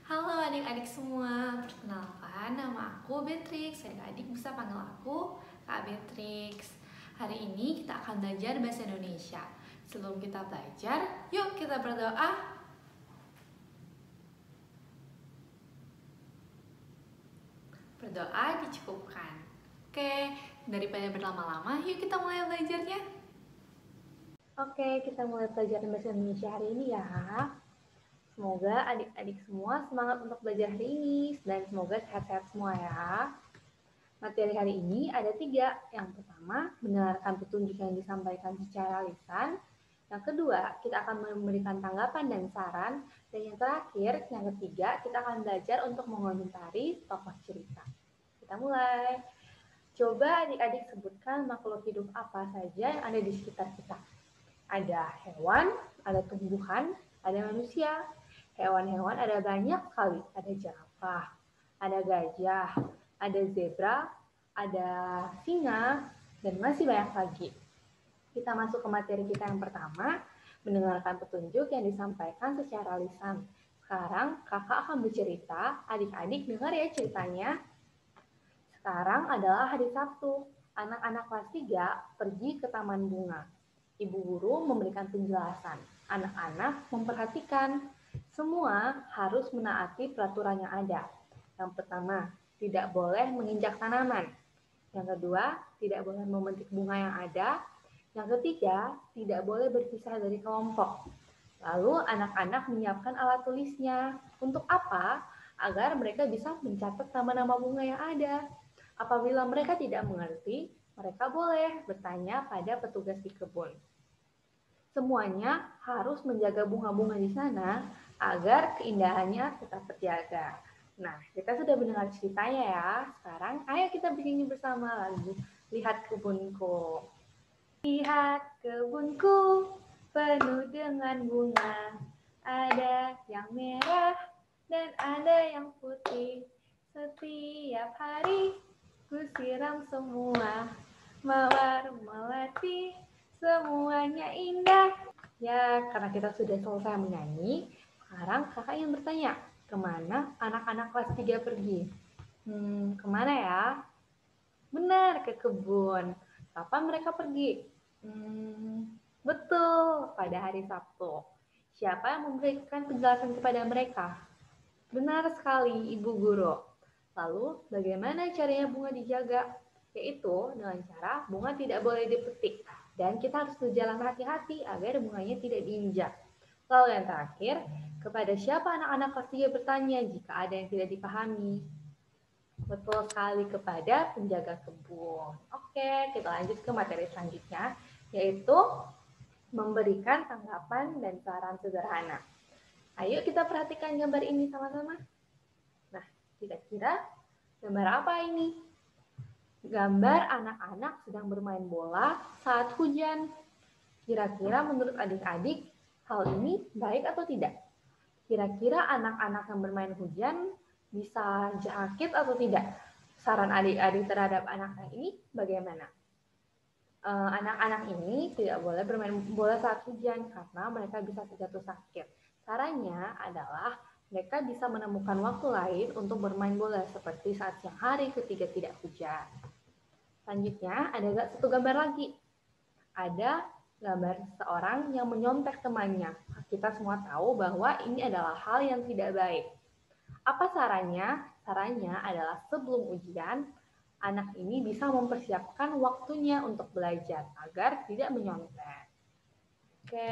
Halo adik-adik semua, perkenalkan nama aku Beatrix. Adik-adik bisa panggil aku Kak Beatrix. Hari ini kita akan belajar bahasa Indonesia. Sebelum kita belajar, yuk kita berdoa. Berdoa dicukupkan. Oke, daripada berlama-lama, yuk kita mulai belajarnya. Oke, kita mulai pelajaran bahasa Indonesia hari ini ya. Semoga adik-adik semua semangat untuk belajar hari ini dan semoga sehat-sehat semua ya. Materi hari ini ada 3. Yang pertama, mendengarkan petunjuk yang disampaikan secara lisan. Yang kedua, kita akan memberikan tanggapan dan saran. Dan yang terakhir, yang ketiga, kita akan belajar untuk mengomentari tokoh cerita. Kita mulai. Coba adik-adik sebutkan makhluk hidup apa saja yang ada di sekitar kita. Ada hewan, ada tumbuhan, ada manusia. Hewan-hewan ada banyak sekali. Ada jerapah, ada gajah, ada zebra, ada singa, dan masih banyak lagi. Kita masuk ke materi kita yang pertama, mendengarkan petunjuk yang disampaikan secara lisan. Sekarang kakak akan bercerita, adik-adik dengar ya ceritanya. Sekarang adalah hari Sabtu. Anak-anak kelas 3 pergi ke taman bunga. Ibu guru memberikan penjelasan. Anak-anak memperhatikan. Semua harus menaati peraturan yang ada. Yang pertama, tidak boleh menginjak tanaman. Yang kedua, tidak boleh memetik bunga yang ada. Yang ketiga, tidak boleh berpisah dari kelompok. Lalu anak-anak menyiapkan alat tulisnya. Untuk apa? Agar mereka bisa mencatat nama-nama bunga yang ada. Apabila mereka tidak mengerti, mereka boleh bertanya pada petugas di kebun. Semuanya harus menjaga bunga-bunga di sana agar keindahannya tetap terjaga. Nah, kita sudah mendengar ceritanya ya. Sekarang ayo kita bernyanyi bersama lagu Lihat Kebunku. Lihat kebunku penuh dengan bunga. Ada yang merah dan ada yang putih. Setiap hari ku siram semua. Mawar melati semuanya indah. Ya, karena kita sudah selesai menyanyi, sekarang kakak ingin bertanya, kemana anak-anak kelas 3 pergi? Kemana ya? Benar, ke kebun. Kapan mereka pergi? Betul, pada hari Sabtu. Siapa yang memberikan penjelasan kepada mereka? Benar sekali, Ibu Guru. Lalu, bagaimana caranya bunga dijaga? Yaitu dengan cara bunga tidak boleh dipetik. Dan kita harus berjalan hati-hati agar bunganya tidak diinjak. Lalu yang terakhir, kepada siapa anak-anak kelas 3 bertanya jika ada yang tidak dipahami? Betul sekali, kepada penjaga kebun. Oke, kita lanjut ke materi selanjutnya, yaitu memberikan tanggapan dan saran sederhana. Ayo kita perhatikan gambar ini sama-sama. Nah, kira-kira gambar apa ini? Gambar anak-anak sedang bermain bola saat hujan. Kira-kira menurut adik-adik, hal ini baik atau tidak? Kira-kira anak-anak yang bermain hujan bisa sakit atau tidak? Saran adik-adik terhadap anak-anak ini bagaimana? Anak-anak ini tidak boleh bermain bola saat hujan karena mereka bisa terjatuh sakit. Caranya adalah mereka bisa menemukan waktu lain untuk bermain bola seperti saat siang hari ketika tidak hujan. Selanjutnya ada satu gambar lagi. Ada gambar seorang yang menyontek temannya. Kita semua tahu bahwa ini adalah hal yang tidak baik. Apa sarannya? Sarannya adalah sebelum ujian, anak ini bisa mempersiapkan waktunya untuk belajar agar tidak menyontek. Oke,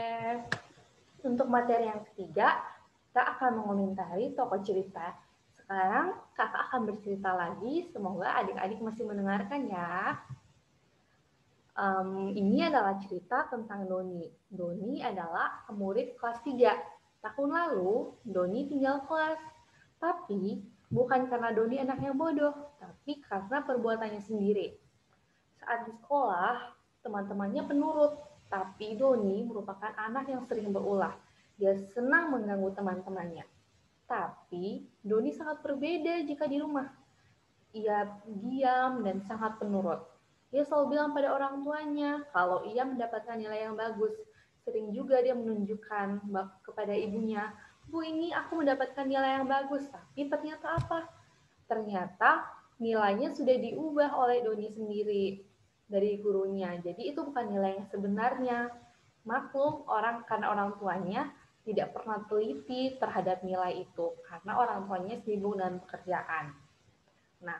untuk materi yang ketiga, kita akan mengomentari tokoh cerita. Sekarang kakak akan bercerita lagi, semoga adik-adik masih mendengarkan ya. Ini adalah cerita tentang Doni. Doni adalah murid kelas 3. Tahun lalu, Doni tinggal kelas. Tapi bukan karena Doni anaknya bodoh, tapi karena perbuatannya sendiri. Saat di sekolah, teman-temannya penurut, tapi Doni merupakan anak yang sering berulah. Dia senang mengganggu teman-temannya. Tapi Doni sangat berbeda jika di rumah. Ia diam dan sangat penurut. Dia selalu bilang pada orang tuanya kalau ia mendapatkan nilai yang bagus. Sering juga dia menunjukkan kepada ibunya, ini aku mendapatkan nilai yang bagus, tapi ternyata apa? Ternyata nilainya sudah diubah oleh Doni sendiri dari gurunya. Jadi itu bukan nilai yang sebenarnya. Maklum karena orang tuanya tidak pernah teliti terhadap nilai itu karena orang tuanya sibuk dengan pekerjaan. Nah,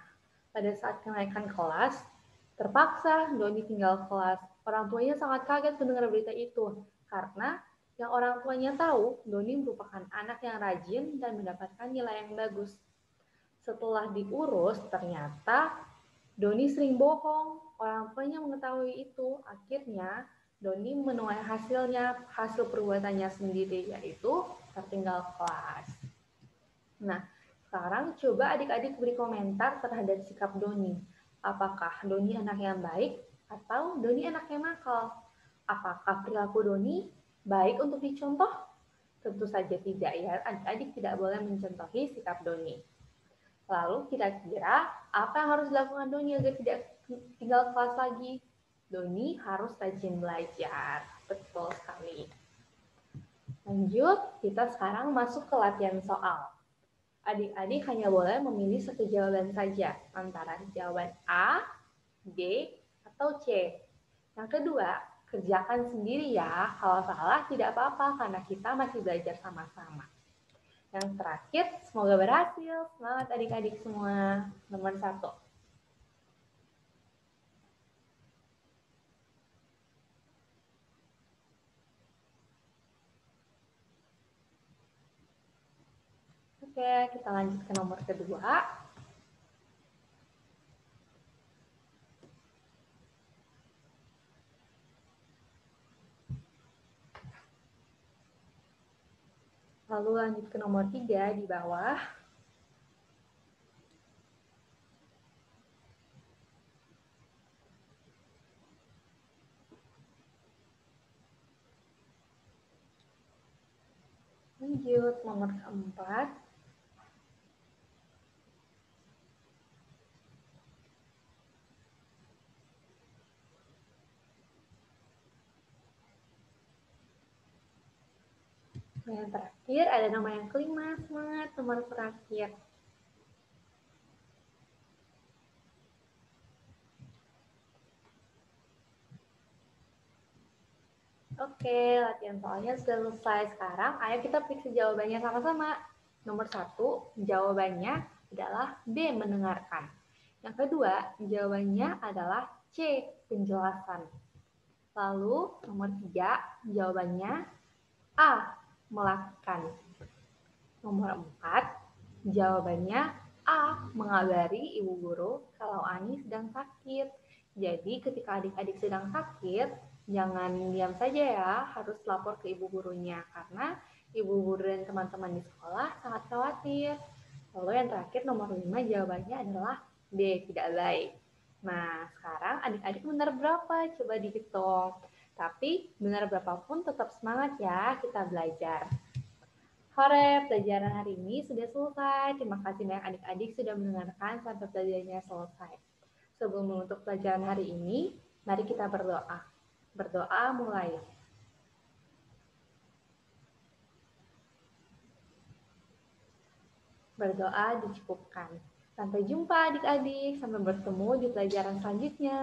pada saat kenaikan kelas, terpaksa Doni tinggal kelas. Orang tuanya sangat kaget mendengar berita itu karena yang orang tuanya tahu Doni merupakan anak yang rajin dan mendapatkan nilai yang bagus. Setelah diurus, ternyata Doni sering bohong. Orang tuanya mengetahui itu. Akhirnya, Doni menuai hasil perbuatannya sendiri, yaitu tertinggal kelas. Nah, sekarang coba adik-adik beri komentar terhadap sikap Doni. Apakah Doni anak yang baik atau Doni anak yang nakal? Apakah perilaku Doni baik untuk dicontoh? Tentu saja tidak ya, adik-adik tidak boleh mencontohi sikap Doni. Lalu kira-kira apa yang harus dilakukan Doni agar tidak tinggal kelas lagi? Doni harus rajin belajar. Betul sekali. Lanjut, kita sekarang masuk ke latihan soal. Adik-adik hanya boleh memilih satu jawaban saja, antara jawaban A, B, atau C. Yang kedua, kerjakan sendiri ya. Kalau salah tidak apa-apa karena kita masih belajar sama-sama. Yang terakhir, semoga berhasil. Semangat adik-adik semua. Nomor 1. Oke, kita lanjut ke nomor kedua. Lalu lanjut ke nomor 3 di bawah. Lanjut, nomor keempat. Yang terakhir ada nama yang kelima, semangat, nomor terakhir. Oke, latihan soalnya sudah selesai. Sekarang ayo kita periksa jawabannya sama-sama. Nomor 1, jawabannya adalah B, mendengarkan. Yang kedua, jawabannya adalah C, penjelasan. Lalu nomor 3, jawabannya A, melakukan. Nomor 4, jawabannya A, mengabari ibu guru kalau Ani sedang sakit. Jadi ketika adik-adik sedang sakit, jangan diam saja ya, harus lapor ke ibu gurunya karena ibu guru dan teman-teman di sekolah sangat khawatir. Lalu yang terakhir nomor 5, jawabannya adalah B, tidak baik. Nah, sekarang adik-adik benar berapa? Coba dihitung. Tapi benar berapapun tetap semangat ya kita belajar. Hore, pelajaran hari ini sudah selesai. Terima kasih banyak adik-adik sudah mendengarkan sampai pelajarannya selesai. Sebelum menutup pelajaran hari ini, mari kita berdoa. Berdoa mulai. Berdoa dicukupkan. Sampai jumpa adik-adik, sampai bertemu di pelajaran selanjutnya.